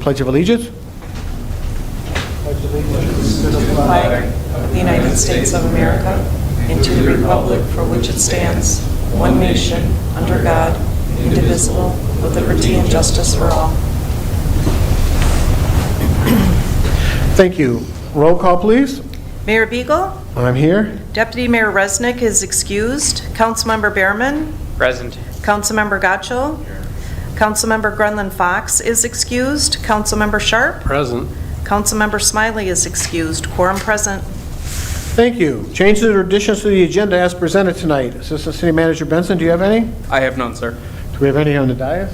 Pledge of Allegiance. To the flag of the United States of America and to the republic for which it stands, one nation, under God, indivisible, with liberty and justice for all. Thank you. Roll call, please. Mayor Beagle? I'm here. Deputy Mayor Resnick is excused. Councilmember Behrman? Present. Councilmember Gotchel? Councilmember Grenlund Fox is excused. Councilmember Sharp? Present. Councilmember Smiley is excused. Quorum present. Thank you. Changes or additions to the agenda as presented tonight. Assistant City Manager Benson, do you have any? I have none, sir. Do we have any on the dais?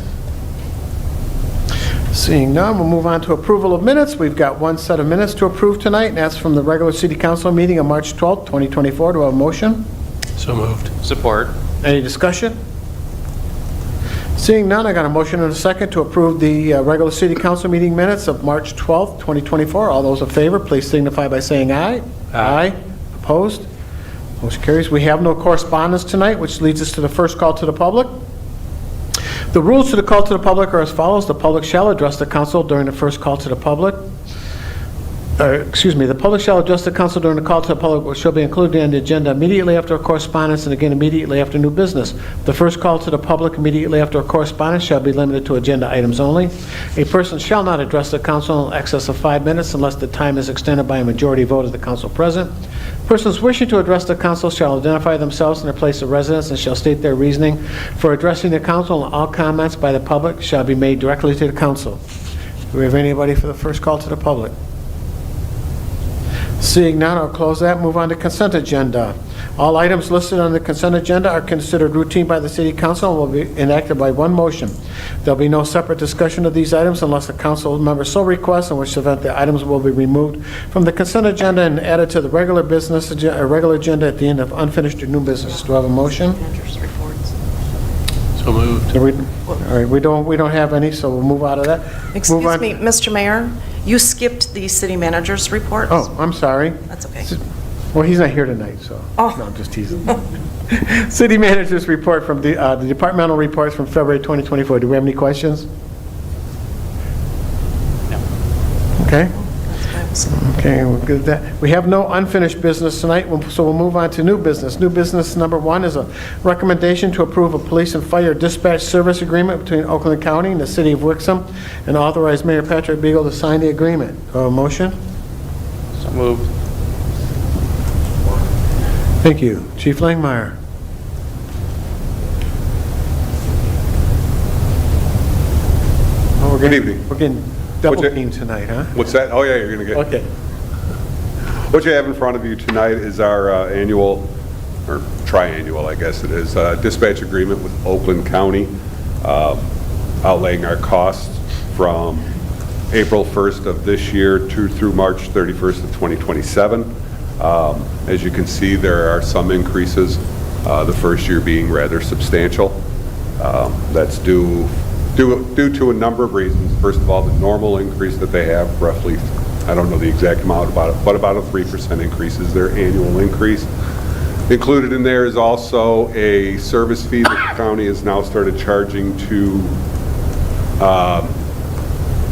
Seeing none, we'll move on to approval of minutes. We've got one set of minutes to approve tonight, and that's from the regular City Council meeting on March 12th, 2024. Do I have a motion? So moved. Support. Any discussion? Seeing none, I got a motion and a second to approve the regular City Council meeting minutes of March 12th, 2024. All those in favor, please signify by saying aye. Aye. Opposed? Motion carries. We have no correspondence tonight, which leads us to the first call to the public. The rules to the call to the public are as follows. The public shall address the council during the first call to the public. The public shall address the council during the call to the public, which shall be included on the agenda immediately after a correspondence and again immediately after new business. The first call to the public immediately after a correspondence shall be limited to agenda items only. A person shall not address the council in excess of 5 minutes unless the time is extended by a majority vote of the council present. Persons wishing to address the council shall identify themselves and their place of residence and shall state their reasoning for addressing the council, and all comments by the public shall be made directly to the council. Do we have anybody for the first call to the public? Seeing none, I'll close that. Move on to consent agenda. All items listed on the consent agenda are considered routine by the City Council and will be enacted by one motion. There'll be no separate discussion of these items unless a council member so requests, in which event the items will be removed from the consent agenda and added to the regular agenda at the end of unfinished or new business. Do I have a motion? Managers' reports. So moved. All right, we don't have any, so we'll move out of that. Excuse Move on. me, Mr. Mayor, you skipped the city manager's reports. Oh, I'm sorry. That's okay. Well, he's not here tonight, so. Oh. No, I'm just teasing. City Manager's report from the departmental reports from February 2024. Do we have any questions? No. Okay. Okay, we're good with that. We have no unfinished business tonight, so we'll move on to new business. New business number 1 is a recommendation to approve a police and fire dispatch service agreement between Oakland County and the City of Wixom, and authorize Mayor Patrick Beagle to sign the agreement. Do I have a motion? So moved. Thank you. Chief Langmeyer. Oh, Good evening. We're getting double What's it? teamed tonight, huh? What's that? Oh, yeah, you're going to get... Okay. What you have in front of you tonight is our annual, or triannual, I guess it is, dispatch agreement with Oakland County, outlaying our costs from April 1st of this year through March 31st of 2027. As you can see, there are some increases, the first year being rather substantial. That's due to a number of reasons. First of all, the normal increase that they have, roughly, I don't know the exact amount, but about a 3% increase is their annual increase. Included in there is also a service fee that the county has now started charging to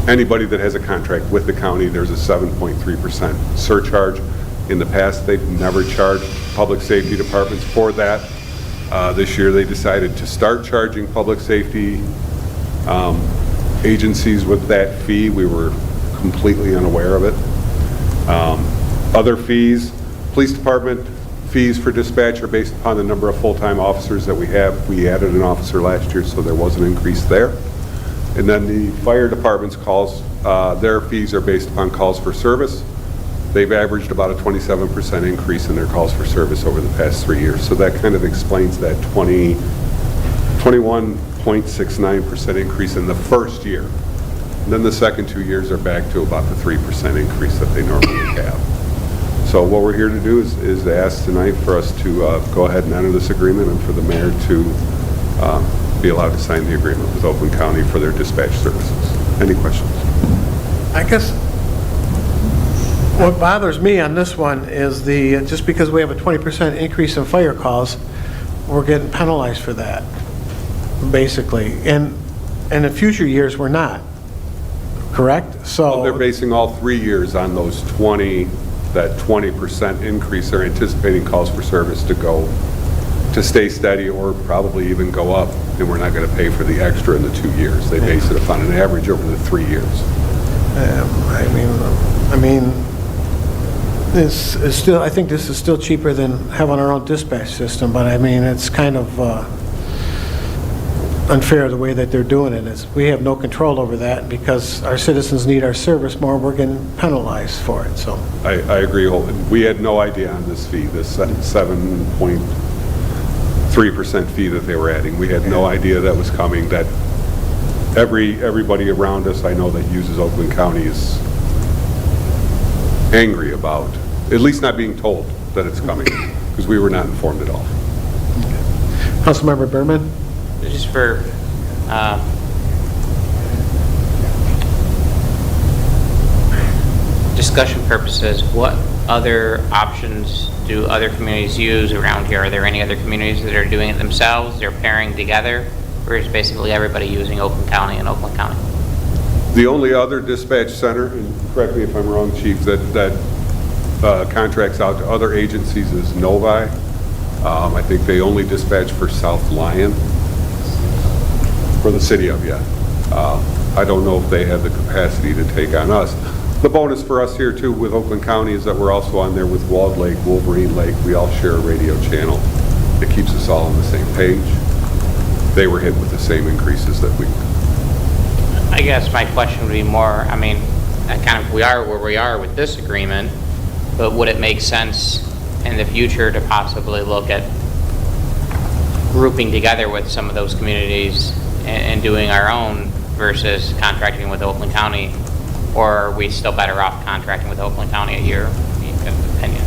anybody that has a contract with the county. There's a 7.3% surcharge. In the past, they've never charged public safety departments for that. This year, they decided to start charging public safety agencies with that fee. We were completely unaware of it. Other fees, police department fees for dispatch are based upon the number of full-time officers that we have. We added an officer last year, so there was an increase there. And then the fire department's calls, their fees are based upon calls for service. They've averaged about a 27% increase in their calls for service over the past 3 years. So that kind of explains that 21.69% increase in the first year. And then the second 2 years are back to about the 3% increase that they normally have. So what we're here to do is ask tonight for us to go ahead and enter this agreement and for the mayor to be allowed to sign the agreement with Oakland County for their dispatch services. Any questions? I guess what bothers me on this one is just because we have a 20% increase in fire calls, we're getting penalized for that, basically. And in future years, we're not. correct? So They're basing all 3 years on those 20, that 20% increase. They're anticipating calls for service to stay steady or probably even go up, and we're not going to pay for the extra in the 2 years. They base it upon an average over the 3 years. I mean, this is still, I think this is still cheaper than having our own dispatch system, but I mean, it's kind of unfair the way that they're doing it. Is we have no control over that because our citizens need our service more, we're getting penalized for it, so. I agree. We had no idea on this fee, this 7.3% fee that they were adding. We had no idea that was coming, that everybody around us I know that uses Oakland County is angry about, at least not being told that it's coming, because we were not informed at all. Councilmember Berman? Just for discussion purposes, what other options do other communities use around here? Are there any other communities that are doing it themselves? They're pairing together? Or is basically everybody using Oakland County and Oakland County? The only other dispatch center, and correct me if I'm wrong, Chief, that contracts out to other agencies is Novi. I think they only dispatch for South Lyon, for the city of, yeah. I don't know if they have the capacity to take on us. The bonus for us here too with Oakland County is that we're also on there with Walled Lake, Wolverine Lake. We all share a radio channel that keeps us all on the same page. They were hit with the same increases that we. I guess my question would be more, I mean, we are where we are with this agreement, but would it make sense in the future to possibly look at grouping together with some of those communities and doing our own versus contracting with Oakland County? Or are we still better off contracting with Oakland County a year, in your opinion?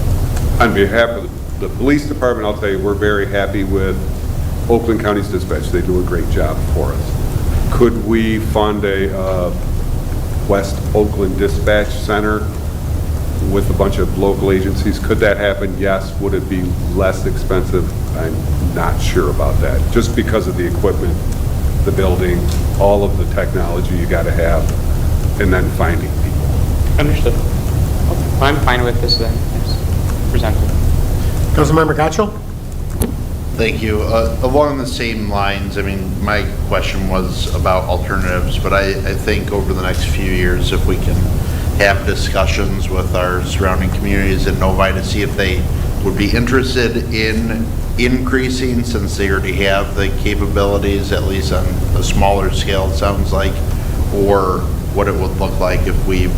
On behalf of the police department, I'll tell you, we're very happy with Oakland County's dispatch. They do a great job for us. Could we fund a West Oakland Dispatch Center with a bunch of local agencies? Could that happen? Yes. Would it be less expensive? I'm not sure about that. Just because of the equipment, the building, all of the technology you got to have, and then finding people. Understood. Well, I'm fine with this then, as presented. Councilmember Gatchel? Thank you. Along the same lines, I mean, my question was about alternatives, but I think over the next few years, if we can have discussions with our surrounding communities in Novi to see if they would be interested in increasing, since they already have the capabilities, at least on a smaller scale, it sounds like, or what it would look like if we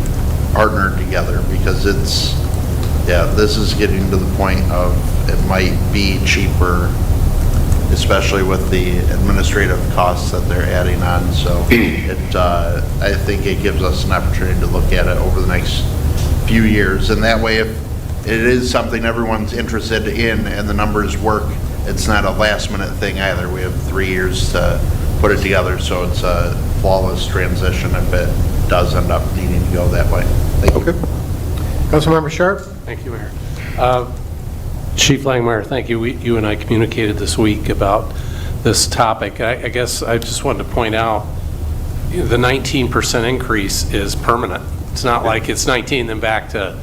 partnered together, because it's, yeah, this is getting to the point of it might be cheaper, especially with the administrative costs that they're adding on. So I think it gives us an opportunity to look at it over the next few years. And that way, if it is something everyone's interested in and the numbers work, it's not a last minute thing either. We have 3 years to put it together, so it's a flawless transition if it does end up needing to go that way. Thank you. Okay. Councilmember Sharp? Thank you, Mayor. Chief Langmeyer, thank you. You and I communicated this week about this topic. I guess I just wanted to point out the 19% increase is permanent. It's not like it's 19 then back to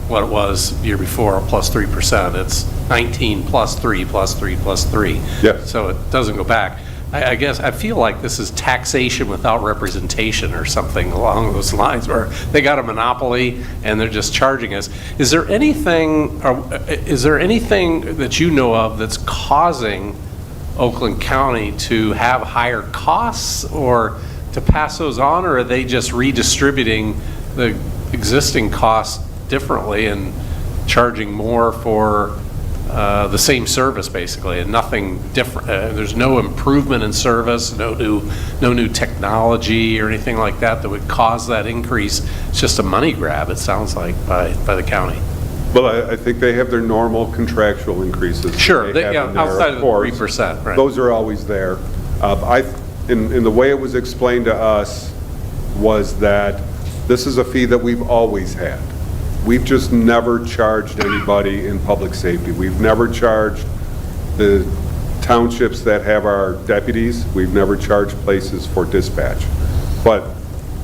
what it was the year before, plus 3%. It's 19 plus 3 plus 3 plus 3. Yeah. So it doesn't go back. I guess I feel like this is taxation without representation or something along those lines, where they got a monopoly and they're just charging us. Is there anything that you know of that's causing Oakland County to have higher costs or to pass those on, or are they just redistributing the existing costs differently and charging more for the same service basically, and nothing different? There's no improvement in service, no new technology or anything like that that would cause that increase. It's just a money grab, it sounds like, by the county. Well, I think they have their normal contractual increases. Sure, have yeah, in there, outside of the course. 3%, right. Those are always there. In the way it was explained to us was that this is a fee that we've always had. We've just never charged anybody in public safety. We've never charged the townships that have our deputies. We've never charged places for dispatch. But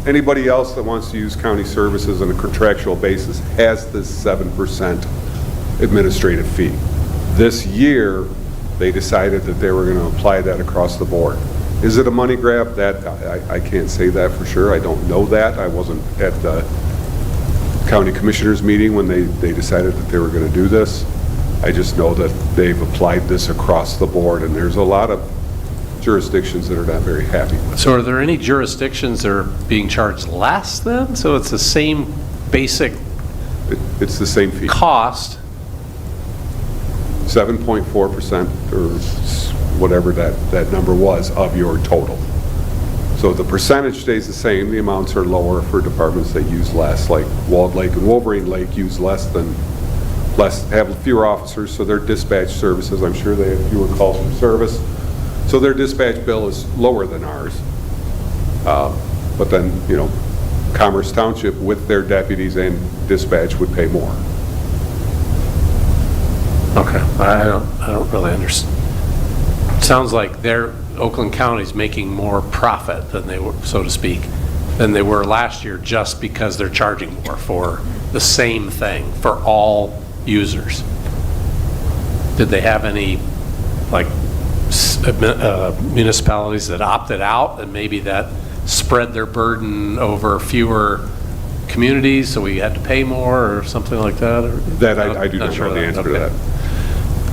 Anybody else that wants to use county services on a contractual basis has this 7% administrative fee. This year, they decided that they were going to apply that across the board. Is it a money grab? That, I can't say that for sure. I don't know that. I wasn't at the county commissioners meeting when they decided that they were going to do this. I just know that they've applied this across the board, and there's a lot of jurisdictions that are not very happy with it. So are there any jurisdictions that are being charged less then? So it's the same basic It's the same fee. cost? 7.4% or whatever that number was of your total. So the percentage stays the same, the amounts are lower for departments that use less, like Walled Lake and Wolverine Lake use have fewer officers, so their dispatch services, I'm sure they have fewer calls from service. So their dispatch bill is lower than ours. But then, Commerce Township with their deputies and dispatch would pay more. Okay, I don't really understand. Sounds like Oakland County's making more profit than they were, so to speak, than they were last year, just because they're charging more for the same thing for all users. Did they have any, like, municipalities that opted out, and maybe that spread their burden over fewer communities, so we had to pay more or something like that? Or, That I do not know the answer to that.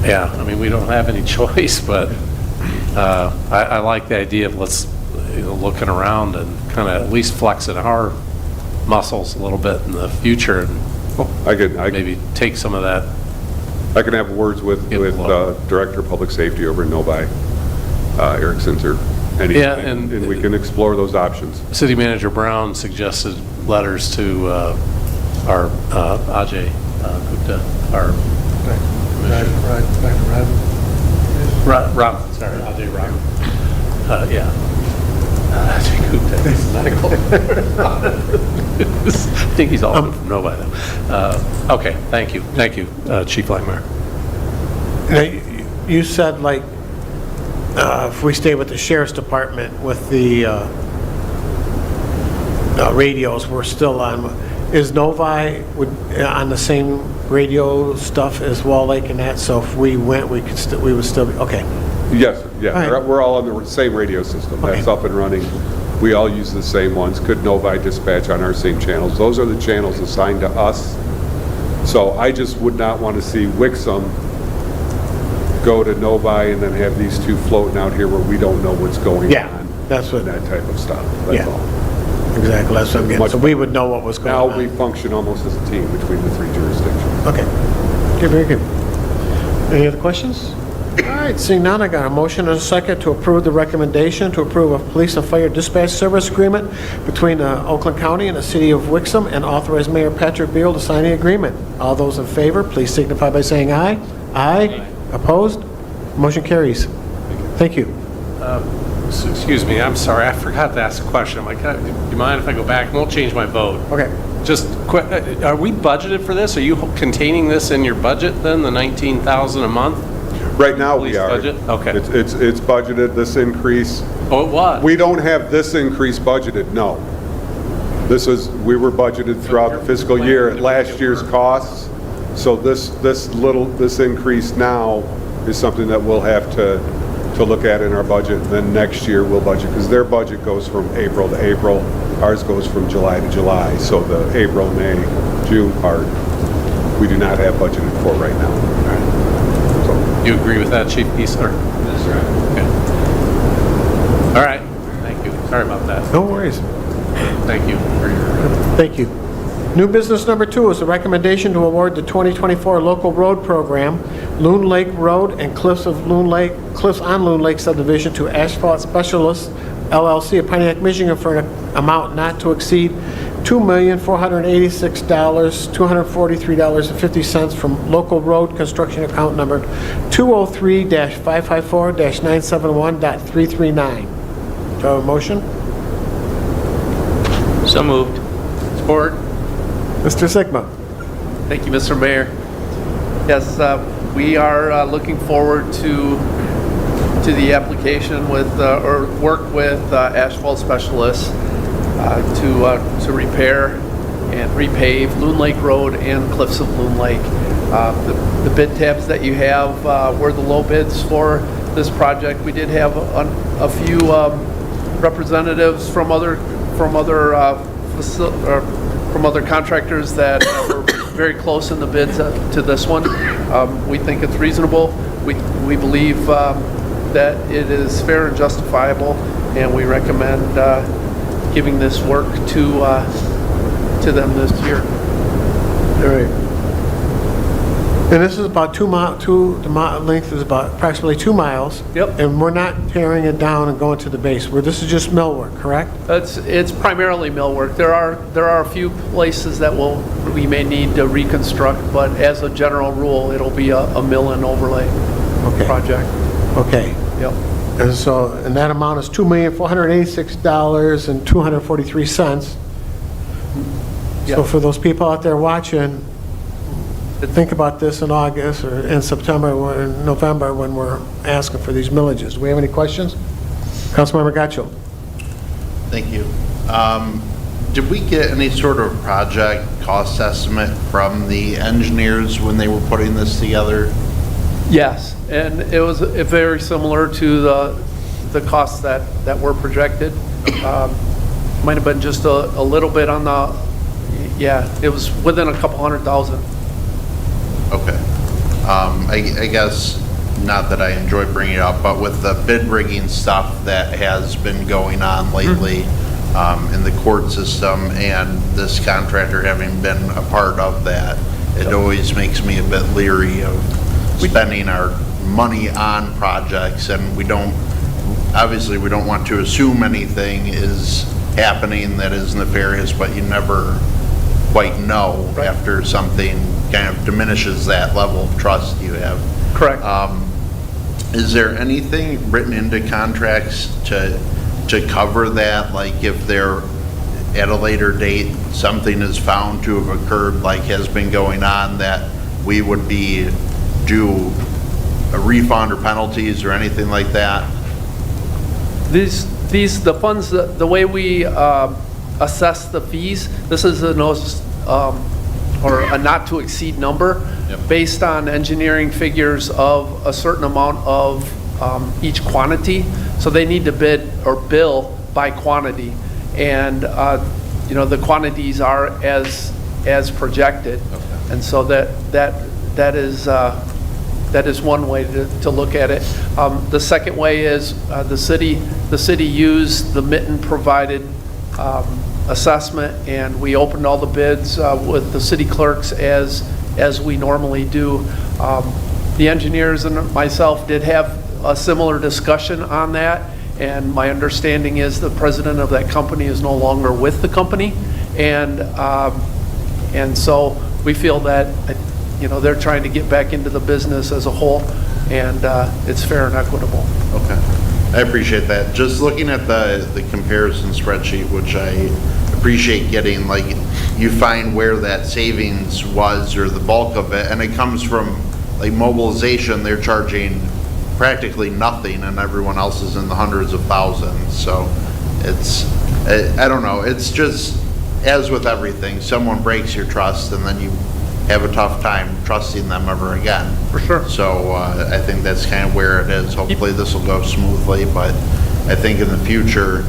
Yeah, I mean, we don't have any choice, but I like the idea of looking around and kind of at least flexing our muscles a little bit in the future, and maybe take some of that. I can have words with Director of Public Safety over in Novi, Erickson's or anything, Yeah, and we can explore those options. City Manager Brown suggested letters to our Ajay Gupta, our Robin, sorry, Ajay Robin. Yeah. Ajay Gupta, he's medical. I think he's all from Novi, though. Okay, thank you, Chief Langmeyer. Now, you said, like, if we stay with the sheriff's department with the radios, we're still on. Is Novi on the same radio stuff as Wall Lake and that? So if we went, we would still be okay. Yes, yeah, All right. we're all on the same radio system. That's up and running. We all use the same ones. Could Novi dispatch on our same channels? Those are the channels assigned to us. So I just would not want to see Wixom go to Novi and then have these two floating out here where we don't know what's going Yeah, on. that's what. That type of stuff. That's Yeah. all. Exactly, that's what I'm getting. So we would know what was going Now on. we function almost as a team between the three jurisdictions. Okay. Okay, very good. Any other questions? All right, seeing none, I got a motion and a second to approve the recommendation to approve a police and fire dispatch service agreement between Oakland County and the city of Wixom, and authorize Mayor Patrick Beal to sign the agreement. All those in favor, please signify by saying aye. Aye. Opposed? Motion carries. Thank you. Excuse me, I'm sorry, I forgot to ask a question. I'm like, do you mind if I go back? I won't change my vote. Okay. Just quick, are we budgeted for this? Are you containing this in your budget then, the 19,000 a month? Right now we Police are. budget? Okay. It's budgeted, this increase. Oh, it was? We don't have this increase budgeted, no. We were budgeted throughout the fiscal year at last year's costs. So this increase now is something that we'll have to look at in our budget. Then next year we'll budget, because their budget goes from April to April. Ours goes from July to July. So the April, May, June part, we do not have budgeted for right now. You agree with that, Chief Geisler? That's right. Okay. All right, thank you. Sorry about that. No worries. Thank you for your... Thank you. New business number 2 is a recommendation to award the 2024 local road program, Loon Lake Road and Cliffs on Loon Lake subdivision, to Asphalt Specialists LLC of Pontiac, Michigan, for an amount not to exceed $2,486,243.50 from local road construction account number 203-554-971.339. Do I have a motion? So moved. Support? Mr. Sigma. Thank you, Mr. Mayor. Yes, we are looking forward to the application with, or work with Asphalt Specialists. to repair and repave Loon Lake Road and Cliffs of Loon Lake. The bid tabs that you have were the low bids for this project. We did have a few representatives from other contractors that were very close in the bids to this one. We think it's reasonable. We believe that it is fair and justifiable, and we recommend giving this work to them this year. All right. And this is about the length is about approximately 2 miles. Yep. And we're not tearing it down and going to the base, where this is just millwork, correct? It's primarily millwork. There are a few places that we may need to reconstruct, but as a general rule, it'll be a mill and overlay project. Okay. Yep. And that amount is $2,486.243. So Yep. for those people out there watching, think about this in August or in September or in November when we're asking for these millages. Do we have any questions? Councilmember Gatchel. Thank you. Did we get any sort of project cost estimate from the engineers when they were putting this together? Yes, and it was very similar to the costs that were projected. Might have been just a little bit on the, it was within a couple $100,000. Okay. I guess, not that I enjoy bringing it up, but with the bid rigging stuff that has been going on lately in the court system and this contractor having been a part of that, it always makes me a bit leery of spending our money on projects, and obviously we don't want to assume anything is happening that is nefarious, but you never quite know after something kind of diminishes that level of trust you have. Correct. Is there anything written into contracts to cover that? Like if there, at a later date, something is found to have occurred, like has been going on, that we would be due a refund or penalties or anything like that? The funds, the way we assess the fees, this is a not to exceed number based on engineering figures of a certain amount of each quantity. So they need to bid or bill by quantity, and the quantities are as projected, and so that is one way to look at it. The second way is the city used the Mitten provided assessment, and we opened all the bids with the city clerks as we normally do. The engineers and myself did have a similar discussion on that, and my understanding is the president of that company is no longer with the company, and so we feel that they're trying to get back into the business as a whole, and it's fair and equitable. Okay, I appreciate that. Just looking at the comparison spreadsheet, which I appreciate getting, like, you find where that savings was or the bulk of it, and it comes from like mobilization. They're charging practically nothing, and everyone else is in the hundreds of thousands. So I don't know, it's just, as with everything, someone breaks your trust and then you have a tough time trusting them ever again. For sure. So I think that's kind of where it is. Hopefully this will go smoothly, but I think in the future,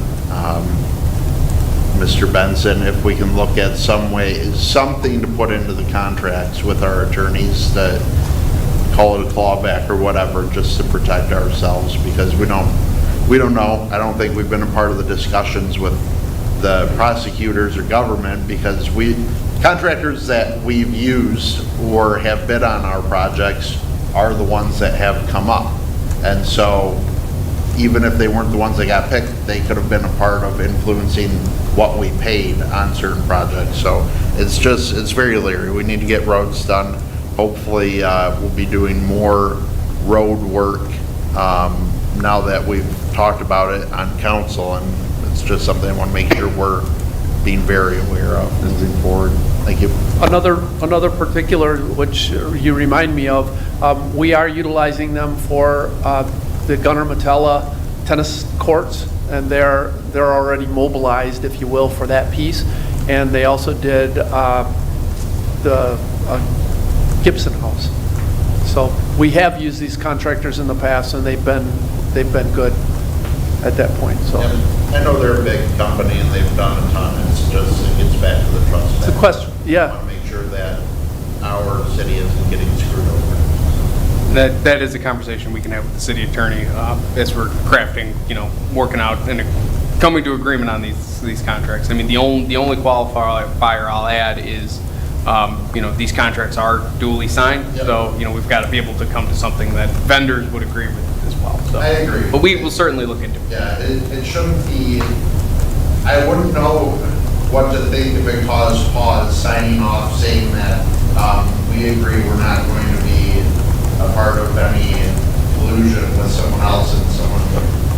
Mr. Benson, if we can look at something to put into the contracts with our attorneys, that call it a clawback or whatever, just to protect ourselves, because we don't know. I don't think we've been a part of the discussions with the prosecutors or government, because contractors that we've used or have bid on our projects are the ones that have come up. And so even if they weren't the ones that got picked, they could have been a part of influencing what we paid on certain projects. So it's very leery. We need to get roads done. Hopefully we'll be doing more road work now that we've talked about it on council, and it's just something I want to make sure we're being very aware of moving forward. Thank you. Another particular, which you remind me of, we are utilizing them for the Gunnar Metella tennis courts and they're already mobilized, if you will, for that piece. And they also did the Gibson House. So we have used these contractors in the past, and they've been good at that point, so. And I know they're a big company and they've done a ton, it's just, it gets back to the trust. It's a question, yeah. I want to make sure that our city isn't getting screwed over. That is a conversation we can have with the city attorney as we're crafting, working out and coming to agreement on these contracts. I mean, the only qualifier I'll add is, these contracts are duly signed, Yep. so, we've got to be able to come to something that vendors would agree with as well. So, I agree. But we will certainly look into it. Yeah, it shouldn't be, I wouldn't know what to think if it caused pause signing off saying that we agree we're not going to be a part of any collusion with someone else and someone.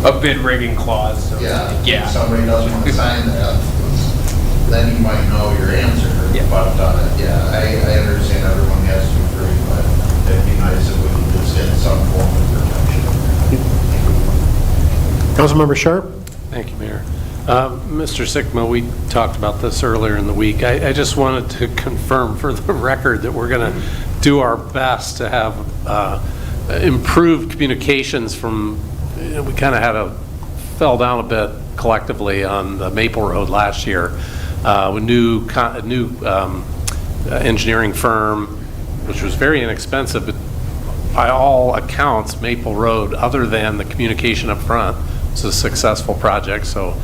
A bid rigging clause. So Yeah, yeah. if somebody doesn't want to sign that, then you might know your answer. Yeah. But, yeah, I understand everyone has to agree, but it'd be nice if we could just get some form of protection. Councilmember Sharp? Thank you, Mayor. Mr. Sickma, we talked about this earlier in the week. I just wanted to confirm for the record that we're going to do our best to have improved communications from, we kind of fell down a bit collectively on the Maple Road last year. A new engineering firm, which was very inexpensive, but by all accounts, Maple Road, other than the communication up front, it's a successful project, so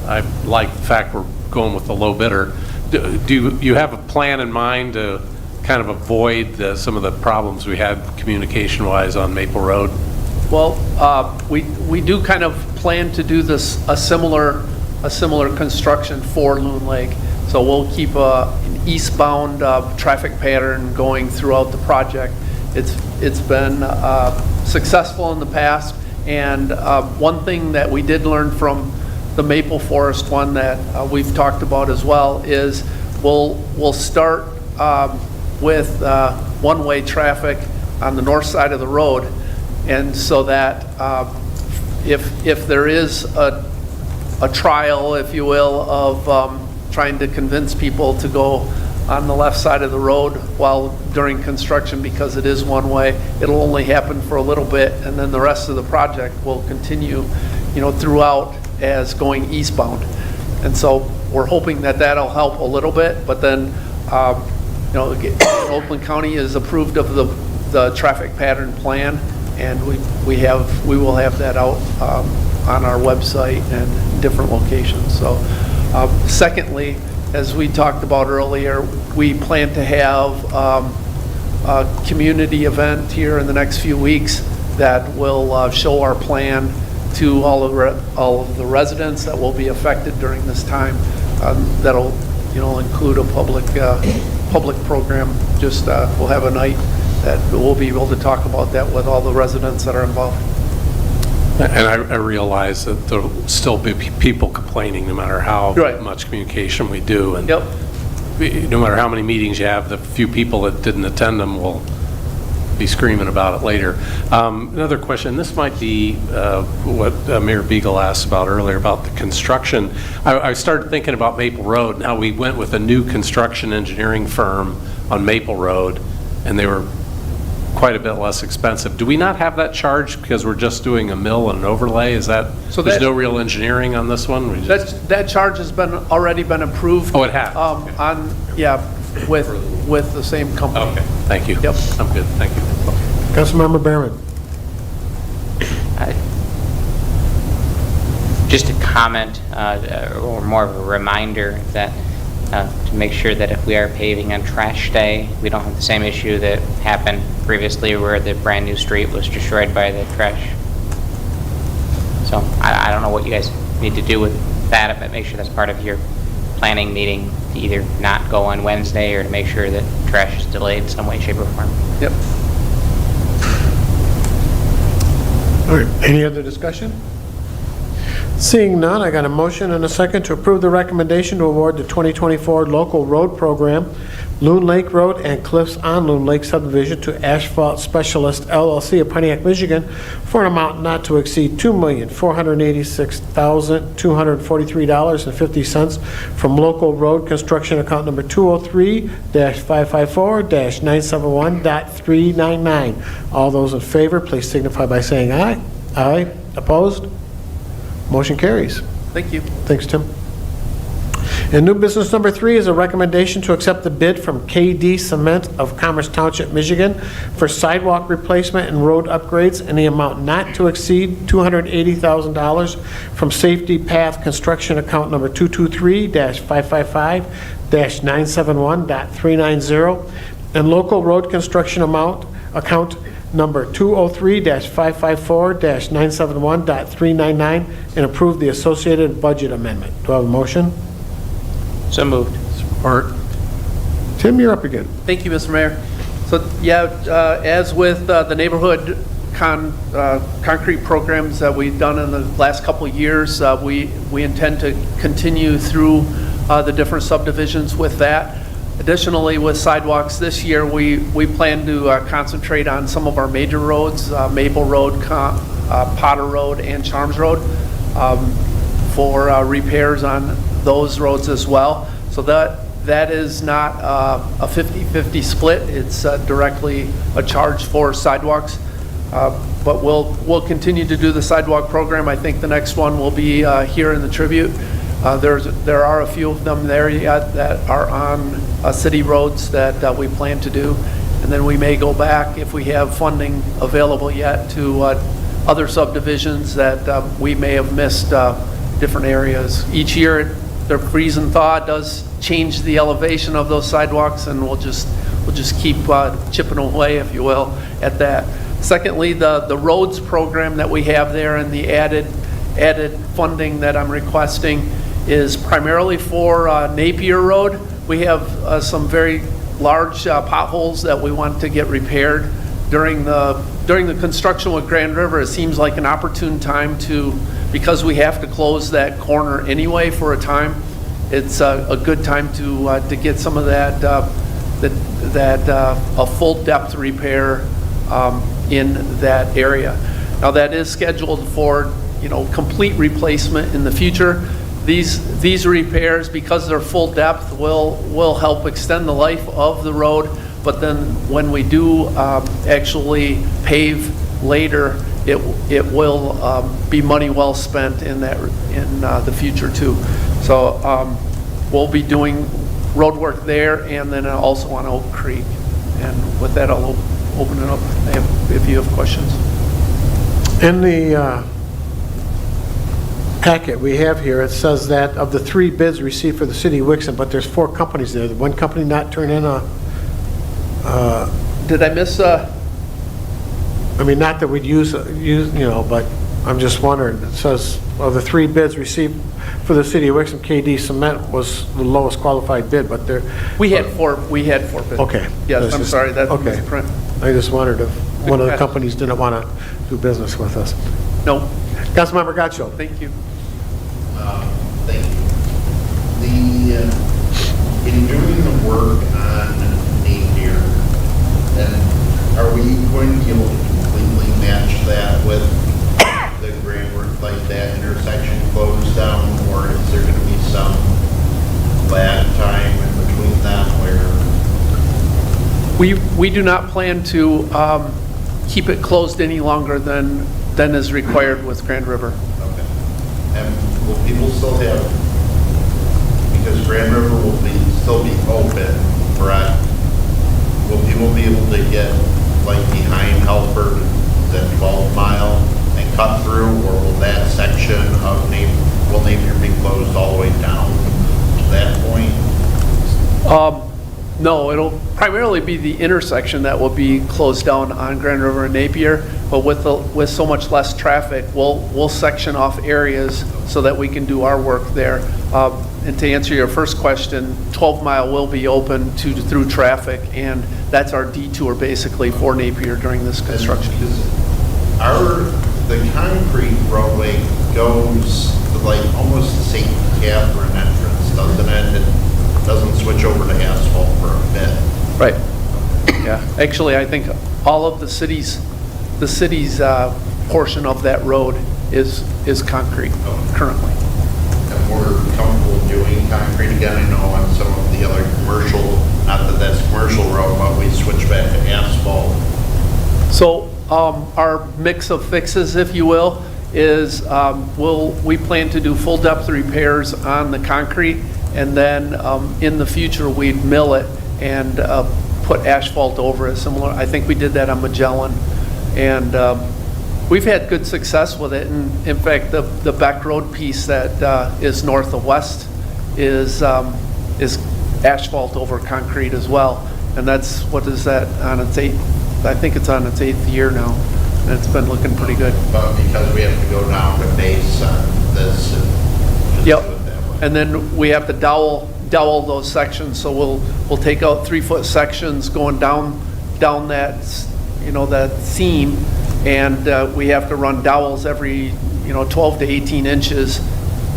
I like the fact we're going with the low bidder. Do you have a plan in mind to kind of avoid some of the problems we had communication-wise on Maple Road? Well, we do kind of plan to do this, a similar construction for Loon Lake. So we'll keep an eastbound traffic pattern going throughout the project. It's been successful in the past, and one thing that we did learn from the Maple Forest one that we've talked about as well is we'll start with one-way traffic on the north side of the road, and so that if there is a trial, if you will, of trying to convince people to go on the left side of the road while during construction, because it is one way, it'll only happen for a little bit, and then the rest of the project will continue, throughout as going eastbound. And so we're hoping that that'll help a little bit, but then, Oakland County is approved of the traffic pattern plan, and we will have that out on our website and different locations. So, secondly, as we talked about earlier, we plan to have a community event here in the next few weeks that will show our plan to all of the residents that will be affected during this time. That'll, include a public program. Just we'll have a night that we'll be able to talk about that with all the residents that are involved. And I realize that there'll still be people complaining no matter how Right. much communication we do. And Yep. no matter how many meetings you have, the few people that didn't attend them will be screaming about it later. Another question, this might be what Mayor Beagle asked about earlier about the construction. I started thinking about Maple Road and how we went with a new construction engineering firm on Maple Road, and they were quite a bit less expensive. Do we not have that charge because we're just doing a mill and an overlay? Is that, So there's that- no real engineering on this one? We just- That charge has already been approved. Oh, it has? With the same company. Okay, thank you. Yep. I'm good, thank you. Councilmember Behrman? Just a comment, or more of a reminder that to make sure that if we are paving on trash day, we don't have the same issue that happened previously where the brand-new street was destroyed by the trash. So I don't know what you guys need to do with that, but make sure that's part of your planning meeting, to either not go on Wednesday or to make sure that trash is delayed in some way, shape, or form. Yep. All right, any other discussion? Seeing none, I got a motion and a second to approve the recommendation to award the 2024 local road program Loon Lake Road and Cliffs on Loon Lake subdivision to Asphalt Specialist LLC of Pontiac, Michigan, for an amount not to exceed $2,486,243.50 from local road construction account number 203-554-971.399. All those in favor, please signify by saying aye. Aye. Opposed? Motion carries. Thank you. Thanks, Tim. And new business number 3 is a recommendation to accept the bid from KD Cement of Commerce Township, Michigan for sidewalk replacement and road upgrades in the amount not to exceed $280,000 from Safety Path Construction account number 223-555-971.390 and local road construction account number 203-554-971.399 and approve the associated budget amendment. Do I have a motion? So moved. Support. Tim, you're up again. Thank you, Mr. Mayor. So, yeah, as with the neighborhood concrete programs that we've done in the last couple of years, we intend to continue through the different subdivisions with that. Additionally, with sidewalks this year, we plan to concentrate on some of our major roads, Maple Road, Potter Road, and Charms Road, for repairs on those roads as well. So that is not a 50-50 split. It's directly a charge for sidewalks. But we'll continue to do the sidewalk program. I think the next one will be here in the Tribute. There are a few of them there yet that are on city roads that we plan to do. And then we may go back, if we have funding available yet, to other subdivisions that we may have missed different areas. Each year, the freeze and thaw does change the elevation of those sidewalks, and we'll just keep chipping away, if you will, at that. Secondly, the roads program that we have there and the added funding that I'm requesting is primarily for Napier Road. We have some very large potholes that we want to get repaired. During the construction with Grand River, it seems like an opportune time because we have to close that corner anyway for a time. It's a good time to get some of that a full depth repair in that area. Now that is scheduled for complete replacement in the future. These repairs, because they're full depth, will help extend the life of the road. But then when we do actually pave later, it will be money well spent in the future too. So we'll be doing road work there and then also on Oak Creek. And with that, I'll open it up if you have questions. In the packet we have here, it says that of the 3 bids received for the city of Wixom, but there's 4 companies there. Did one company not turn in a... Did I miss... I mean, not that we'd use, but I'm just wondering. It says of the 3 bids received for the city of Wixom, KD Cement was the lowest qualified bid, but there... We had 4 bids. Okay. Yes, I'm sorry, that's okay. misprint. I just wondered if one of the companies didn't want to do business with us. No. Councilmember Gaccio. Thank you. Thank you. In doing the work on Napier, then are we going to be able to completely match that with the grant work, like that intersection closed down, or is there going to be some lag time in between them where? We do not plan to keep it closed any longer than is required with Grand River. Okay. And will people still have, because Grand River will still be open, correct? Will people be able to get like behind Helford, that 12 mile, and cut through, or will that section of Napier be closed all the way down to that point? No, it'll primarily be the intersection that will be closed down on Grand River and Napier, but with so much less traffic, we'll section off areas so that we can do our work there. And to answer your first question, 12 Mile will be open through traffic, and that's our detour basically for Napier during this construction. The concrete roadway goes to like almost the St. Catherine entrance, doesn't it? doesn't switch over to asphalt for a bit. Right. Yeah, actually, I think all of the city's portion of that road is concrete currently. And we're comfortable doing concrete again. I know on some of the other commercial, not that that's commercial road, but we switch back to asphalt. So our mix of fixes, if you will, is we plan to do full depth repairs on the concrete, and then in the future, we'd mill it and put asphalt over it, similar. I think we did that on Magellan, and we've had good success with it. And in fact, the Beck Road piece that is north of West is asphalt over concrete as well. And that's, what is that, on its eighth, I think it's on its 8th year now, and it's been looking pretty good. But because we have to go down to base on this and just Yep. do it that way. And then we have to dowel those sections, so we'll take out 3-foot sections going down that, that seam, and we have to run dowels every, 12 to 18 inches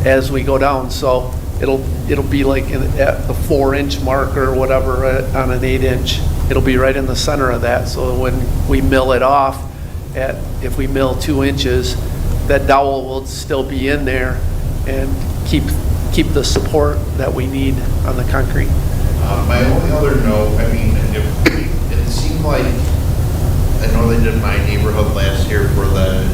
as we go down. So it'll be like at the 4-inch mark or whatever on an 8-inch. It'll be right in the center of that. So when we mill it off, if we mill 2 inches, that dowel will still be in there and keep the support that we need on the concrete. My only other note, I mean, it seemed like, I know they did my neighborhood last year for the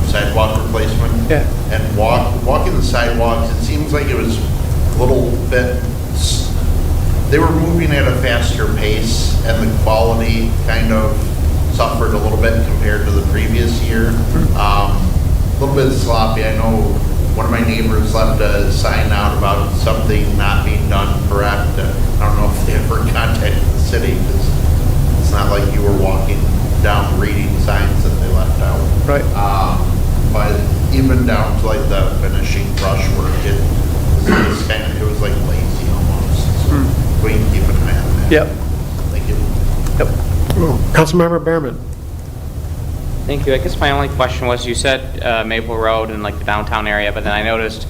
sidewalk replacement. Yeah. And walking the sidewalks, it seems like it was a little bit, they were moving at a faster pace, and the quality kind of suffered a little bit compared to the previous year. A little bit sloppy. I know one of my neighbors left a sign out about something not being done correct. I don't know if they ever contacted the city, because it's not like you were walking down reading signs that they left out. Right. But even down to like the finishing brush work, it was like lazy almost. So we can keep an eye on that. Yep. Thank you. Yep. Councilmember Behrman. Thank you. I guess my only question was, you said Maple Road and like the downtown area, but then I noticed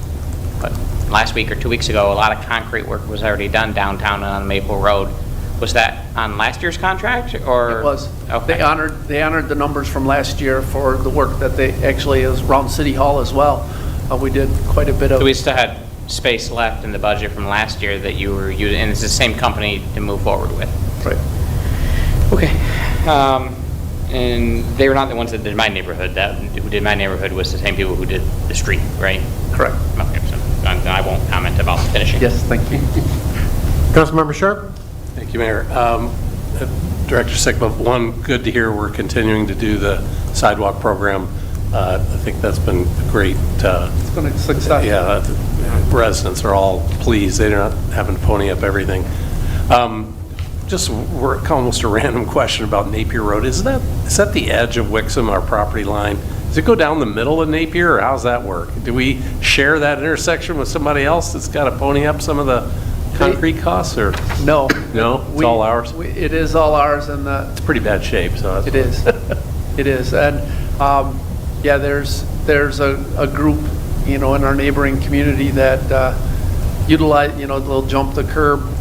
last week or 2 weeks ago, a lot of concrete work was already done downtown and on Maple Road. Was that on last year's contract, or? It was. Okay. They honored the numbers from last year for the work that they actually is around City Hall as well. We did quite a bit of. So we still had space left in the budget from last year that you were using, and it's the same company to move forward with. Right. Okay. And they were not the ones that did my neighborhood. Who did my neighborhood was the same people who did the street, right? Correct. Okay, so I won't comment about the finishing. Yes, thank you. Councilmember Sharp? Thank you, Mayor. Director Sigma, one, good to hear we're continuing to do the sidewalk program. I think that's been great. It's been a success. Yeah, residents are all pleased. They're not having to pony up everything. Just almost a random question about Napier Road. Is that the edge of Wixom, our property line? Does it go down the middle of Napier, or how's that work? Do we share that intersection with somebody else that's got to pony up some of the concrete costs, or? No. No? It's all ours? It is all ours, and It's pretty bad shape, so. it is. It is. And, yeah, there's a group, in our neighboring community that utilize, they'll jump the curb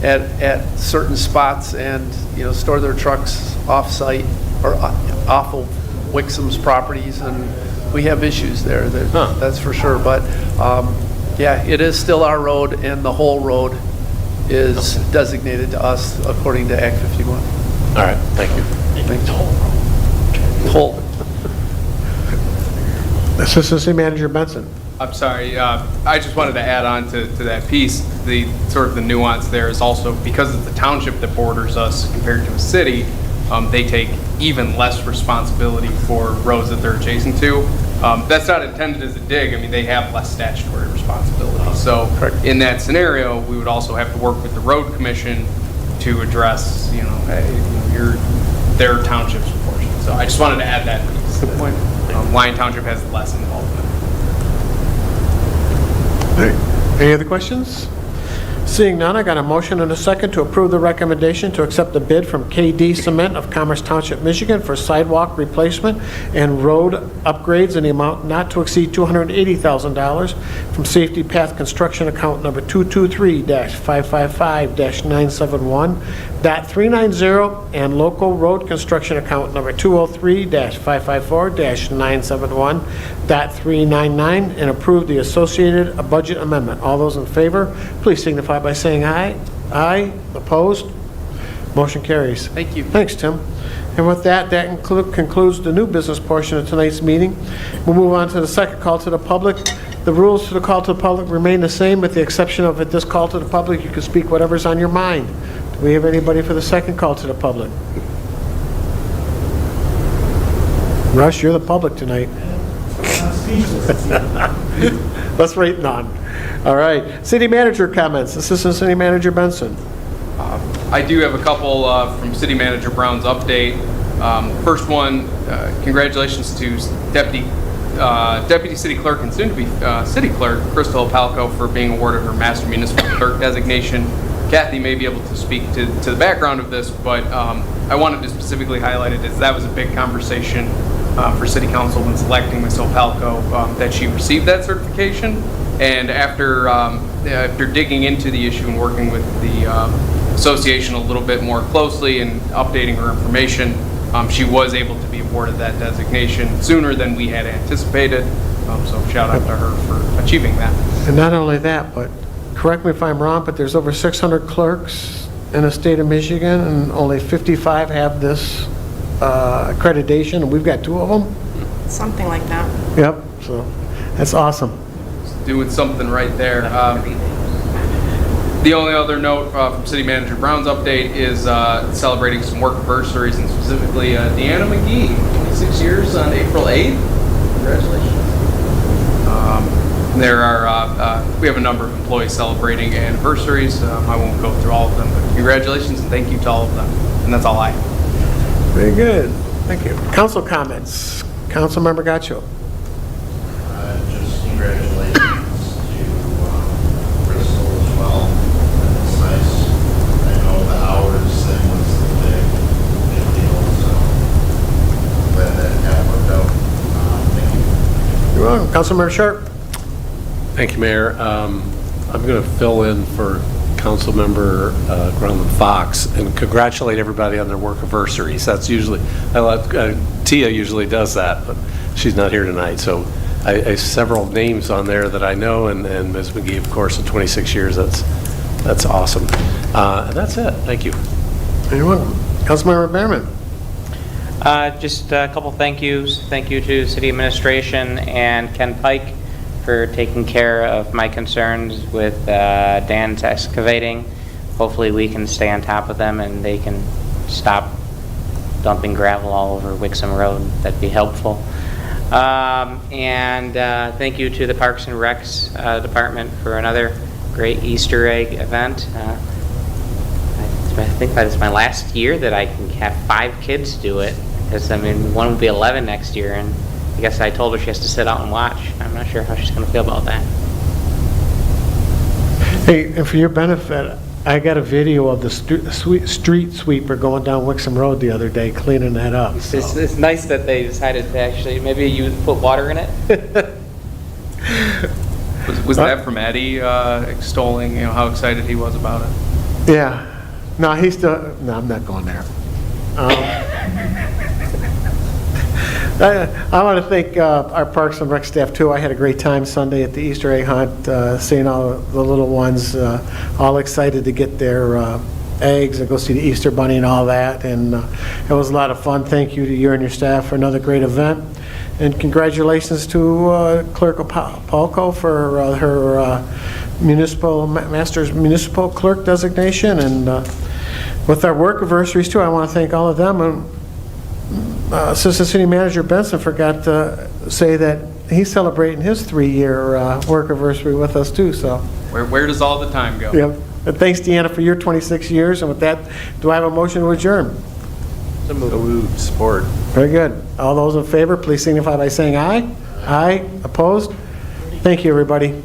at certain spots and, store their trucks off-site or off of Wixom's properties, and we have issues there, that's for sure. But, yeah, it is still our road, and the whole road is designated to us according to Act 51. All right, thank you. Thank you. Toll. Assistant City Manager Benson. I'm sorry, I just wanted to add on to that piece, the sort of the nuance there is also because it's the township that borders us compared to a city, they take even less responsibility for roads that they're adjacent to. That's not intended as a dig. I mean, they have less statutory responsibility. So in that scenario, we would also have to work with the road commission to address, their township's portion. So I just wanted to add that piece. Good point. Lyon Township has less involvement. Any other questions? Seeing none, I got a motion and a second to approve the recommendation to accept the bid from KD Cement of Commerce Township, Michigan for sidewalk replacement and road upgrades in the amount not to exceed $280,000 from Safety Path Construction account number 223-555-971.390 and local road construction account number 203-554-971.399 and approve the associated budget amendment. All those in favor, please signify by saying aye. Aye. Opposed? Motion carries. Thank you. Thanks, Tim. And with that, concludes the new business portion of tonight's meeting. We'll move on to the second call to the public. The rules for the call to the public remain the same, with the exception of at this call to the public, you can speak whatever's on your mind. Do we have anybody for the second call to the public? Russ, you're the public tonight. Let's rate none. All right. City manager comments. Assistant City Manager Benson. I do have a couple from City Manager Brown's update. First one, congratulations to Deputy City Clerk and soon-to-be City Clerk, Crystal Palco, for being awarded her Master Municipal Clerk designation. Kathy may be able to speak to the background of this, but I wanted to specifically highlight it as that was a big conversation for City Council when selecting Ms. Opalco, that she received that certification. And after digging into the issue and working with the association a little bit more closely and updating her information, she was able to be awarded that designation sooner than we had anticipated. So shout out to her for achieving that. And not only that, but correct me if I'm wrong, but there's over 600 clerks in the state of Michigan, and only 55 have this accreditation, and we've got 2 of them? Something like that. Yep, so that's awesome. Doing something right there. The only other note from City Manager Brown's update is celebrating some work anniversaries, and specifically Deanna McGee, 26 years on April 8th. Congratulations. We have a number of employees celebrating anniversaries. I won't go through all of them, but congratulations and thank you to all of them. And that's all I have. Very good. Thank you. Council comments. Councilmember Gacho. Just congratulations to Crystal as well. And it's nice. I know the hours thing was the big deal, so glad that worked out. Thank you. You're welcome. Councilmember Sharp. Thank you, Mayor. I'm going to fill in for Councilmember Gronlund Fox and congratulate everybody on their work anniversaries. That's usually, Tia usually does that, but she's not here tonight. So I have several names on there that I know, and Ms. McGee, of course, in 26 years. That's awesome. And that's it. Thank you. You're welcome. Councilmember Behrman. Just a couple thank yous. Thank you to City Administration and Ken Pike for taking care of my concerns with Dan's excavating. Hopefully we can stay on top of them and they can stop dumping gravel all over Wixom Road. That'd be helpful. And thank you to the Parks and Recs Department for another great Easter egg event. I think that is my last year that I can have 5 kids do it, because I mean one will be 11 next year, and I guess I told her she has to sit out and watch. I'm not sure how she's going to feel about that. Hey, and for your benefit, I got a video of the street sweeper going down Wixom Road the other day, cleaning that up. So. It's nice that they decided to actually, maybe you put water in it? Was that from Eddie extolling, how excited he was about it? Yeah. No, he's still, no, I'm not going there. I want to thank our Parks and Rec staff, too. I had a great time Sunday at the Easter egg hunt, seeing all the little ones all excited to get their eggs and go see the Easter Bunny and all that. And it was a lot of fun. Thank you to you and your staff for another great event. And congratulations to Clerk Opalco for her Master's Municipal Clerk designation. And with our work anniversaries, too, I want to thank all of them. And Assistant City Manager Benson forgot to say that he's celebrating his 3-year work anniversary with us too. So Where does all the time go? Yep. And thanks, Deanna, for your 26 years. And with that, do I have a motion to adjourn? So moved. Support. Very good. All those in favor, please signify by saying aye. Aye. Opposed? Thank you, everybody.